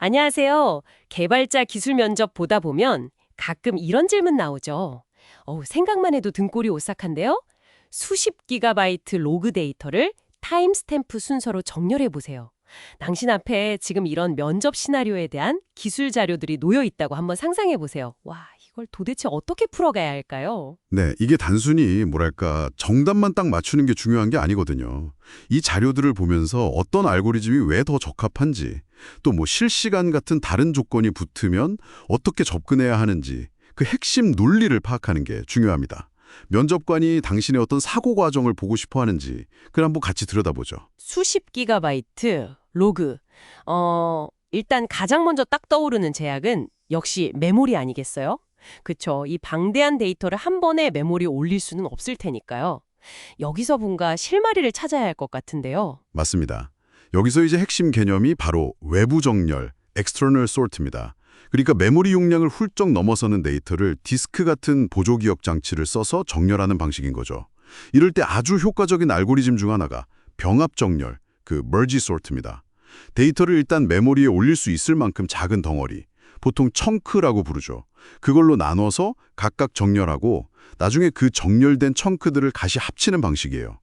안녕하세요. 개발자 기술 면접 보다 보면 가끔 이런 질문 나오죠. 생각만 해도 등골이 오싹한데요. 수십 기가바이트 로그 데이터를 타임스탬프 순서로 정렬해 보세요. 당신 앞에 지금 이런 면접 시나리오에 대한 기술 자료들이 놓여 있다고 한번 상상해 보세요. 와, 이걸 도대체 어떻게 풀어가야 할까요? 네, 이게 단순히 뭐랄까 정답만 딱 맞추는 게 중요한 게 아니거든요. 이 자료들을 보면서 어떤 알고리즘이 왜 더 적합한지, 또 뭐 실시간 같은 다른 조건이 붙으면 어떻게 접근해야 하는지 그 핵심 논리를 파악하는 게 중요합니다. 면접관이 당신의 어떤 사고 과정을 보고 싶어 하는지 그걸 한번 같이 들여다보죠. 수십 기가바이트 로그. 일단 가장 먼저 딱 떠오르는 제약은 역시 메모리 아니겠어요? 그쵸. 이 방대한 데이터를 한 번에 메모리에 올릴 수는 없을 테니까요. 여기서 뭔가 실마리를 찾아야 할 것 같은데요. 맞습니다. 여기서 이제 핵심 개념이 바로 외부 정렬, external sort입니다. 그러니까 메모리 용량을 훌쩍 넘어서는 데이터를 디스크 같은 보조 기억 장치를 써서 정렬하는 방식인 거죠. 이럴 때 아주 효과적인 알고리즘 중 하나가 병합 정렬, 그 merge sort입니다. 데이터를 일단 메모리에 올릴 수 있을 만큼 작은 덩어리, 보통 청크라고 부르죠. 그걸로 나눠서 각각 정렬하고 나중에 그 정렬된 청크들을 다시 합치는 방식이에요.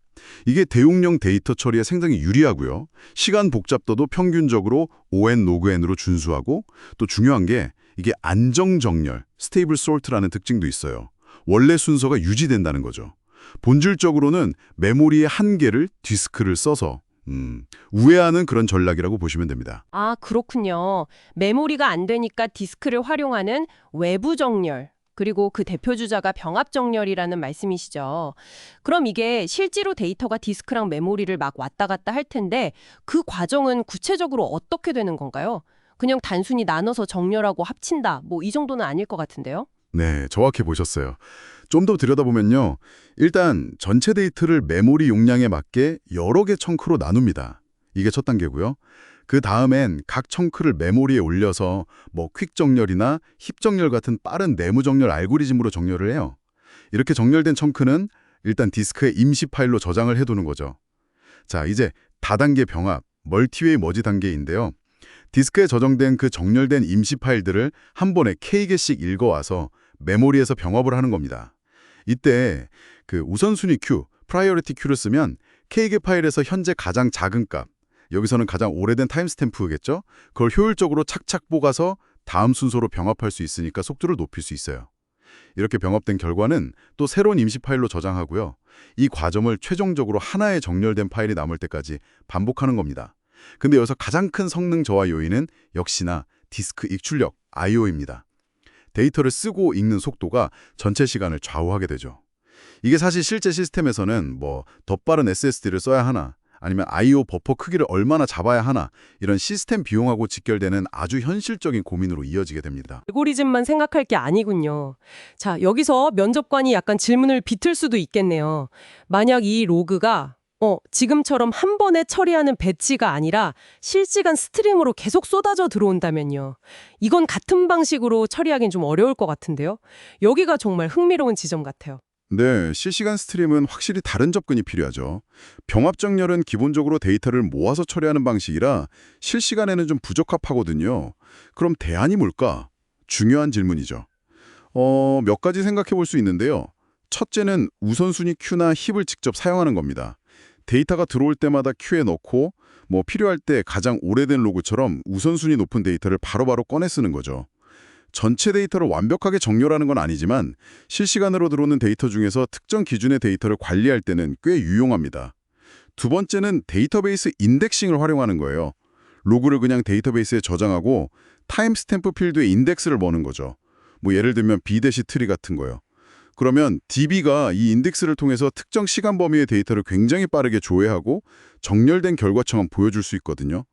이게 대용량 데이터 처리에 상당히 유리하고요. 시간 복잡도도 평균적으로 ON, log-n으로 준수하고 또 중요한 게 이게 안정 정렬, stable sort라는 특징도 있어요. 원래 순서가 유지된다는 거죠. 본질적으로는 메모리의 한계를 디스크를 써서 우회하는 그런 전략이라고 보시면 됩니다. 아, 그렇군요. 메모리가 안 되니까 디스크를 활용하는 외부 정렬. 그리고 그 대표 주자가 병합 정렬이라는 말씀이시죠. 그럼 이게 실제로 데이터가 디스크랑 메모리를 막 왔다 갔다 할 텐데 그 과정은 구체적으로 어떻게 되는 건가요? 그냥 단순히 나눠서 정렬하고 합친다. 뭐 이 정도는 아닐 것 같은데요. 네, 정확히 보셨어요. 좀 더 들여다보면요. 일단 전체 데이터를 메모리 용량에 맞게 여러 개 청크로 나눕니다. 이게 첫 단계고요. 그 다음엔 각 청크를 메모리에 올려서 뭐 퀵 정렬이나 힙 정렬 같은 빠른 내무 정렬 알고리즘으로 정렬을 해요. 이렇게 정렬된 청크는 일단 디스크에 임시 파일로 저장을 해두는 거죠. 자, 이제 다단계 병합, 멀티웨이 머지 단계인데요. 디스크에 저장된 그 정렬된 임시 파일들을 한 번에 K개씩 읽어와서 메모리에서 병합을 하는 겁니다. 이때 그 우선순위 큐, 프라이어리티 큐를 쓰면 K개 파일에서 현재 가장 작은 값, 여기서는 가장 오래된 타임스탬프겠죠? 그걸 효율적으로 착착 뽑아서 다음 순서로 병합할 수 있으니까 속도를 높일 수 있어요. 이렇게 병합된 결과는 또 새로운 임시 파일로 저장하고요. 이 과정을 최종적으로 하나의 정렬된 파일이 남을 때까지 반복하는 겁니다. 근데 여기서 가장 큰 성능 저하 요인은 역시나 디스크 익출력, I/O입니다. 데이터를 쓰고 읽는 속도가 전체 시간을 좌우하게 되죠. 이게 사실 실제 시스템에서는 뭐 더 빠른 SSD를 써야 하나, 아니면 I/O 버퍼 크기를 얼마나 잡아야 하나, 이런 시스템 비용하고 직결되는 아주 현실적인 고민으로 이어지게 됩니다. 알고리즘만 생각할 게 아니군요. 자, 여기서 면접관이 약간 질문을 비틀 수도 있겠네요. 만약 이 로그가 지금처럼 한 번에 처리하는 배치가 아니라 실시간 스트림으로 계속 쏟아져 들어온다면요. 이건 같은 방식으로 처리하기는 좀 어려울 것 같은데요. 여기가 정말 흥미로운 지점 같아요. 네, 실시간 스트림은 확실히 다른 접근이 필요하죠. 병합 정렬은 기본적으로 데이터를 모아서 처리하는 방식이라 실시간에는 좀 부적합하거든요. 그럼 대안이 뭘까? 중요한 질문이죠. 몇 가지 생각해 볼 수 있는데요. 첫째는 우선순위 큐나 힙을 직접 사용하는 겁니다. 데이터가 들어올 때마다 큐에 넣고 뭐 필요할 때 가장 오래된 로그처럼 우선순위 높은 데이터를 바로바로 꺼내 쓰는 거죠. 전체 데이터를 완벽하게 정렬하는 건 아니지만 실시간으로 들어오는 데이터 중에서 특정 기준의 데이터를 관리할 때는 꽤 유용합니다. 두 번째는 데이터베이스 인덱싱을 활용하는 거예요. 로그를 그냥 데이터베이스에 저장하고 타임스탬프 필드에 인덱스를 넣는 거죠. 뭐 예를 들면 B-트리 같은 거요. 그러면 DB가 이 인덱스를 통해서 특정 시간 범위의 데이터를 굉장히 빠르게 조회하고 정렬된 결과처럼 보여줄 수 있거든요.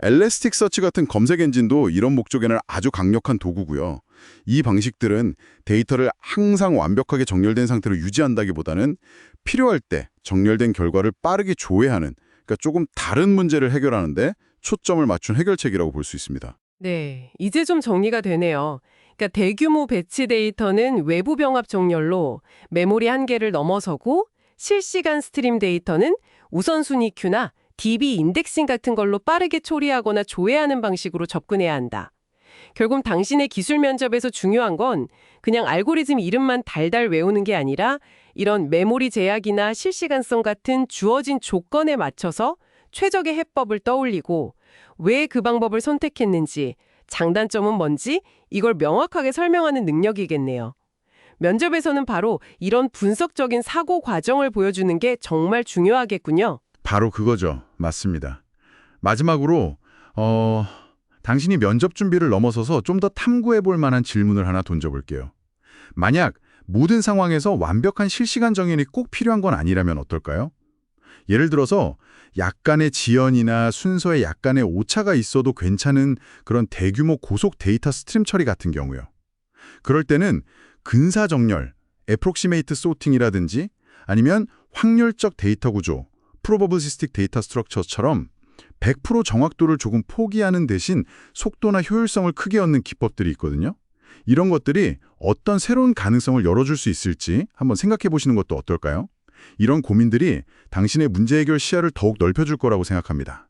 엘래스틱서치 같은 검색 엔진도 이런 목적에는 아주 강력한 도구고요. 이 방식들은 데이터를 항상 완벽하게 정렬된 상태로 유지한다기보다는 필요할 때 정렬된 결과를 빠르게 조회하는, 그러니까 조금 다른 문제를 해결하는데 초점을 맞춘 해결책이라고 볼 수 있습니다. 네, 이제 좀 정리가 되네요. 그러니까 대규모 배치 데이터는 외부 병합 정렬로 메모리 한계를 넘어서고 실시간 스트림 데이터는 우선순위 큐나 DB 인덱싱 같은 걸로 빠르게 처리하거나 조회하는 방식으로 접근해야 한다. 결국 당신의 기술 면접에서 중요한 건 그냥 알고리즘 이름만 달달 외우는 게 아니라 이런 메모리 제약이나 실시간성 같은 주어진 조건에 맞춰서 최적의 해법을 떠올리고 왜 그 방법을 선택했는지, 장단점은 뭔지 이걸 명확하게 설명하는 능력이겠네요. 면접에서는 바로 이런 분석적인 사고 과정을 보여주는 게 정말 중요하겠군요. 바로 그거죠. 맞습니다. 마지막으로 당신이 면접 준비를 넘어서서 좀 더 탐구해 볼 만한 질문을 하나 던져볼게요. 만약 모든 상황에서 완벽한 실시간 정연이 꼭 필요한 건 아니라면 어떨까요? 예를 들어서 약간의 지연이나 순서에 약간의 오차가 있어도 괜찮은 그런 대규모 고속 데이터 스트림 처리 같은 경우요. 그럴 때는 근사정렬, 애프록시메이트 소팅이라든지 아니면 확률적 데이터 구조, 프로버블리스틱 데이터 스트럭처처럼 100% 정확도를 조금 포기하는 대신 속도나 효율성을 크게 얻는 기법들이 있거든요. 이런 것들이 어떤 새로운 가능성을 열어줄 수 있을지 한번 생각해 보시는 것도 어떨까요? 이런 고민들이 당신의 문제 해결 시야를 더욱 넓혀줄 거라고 생각합니다.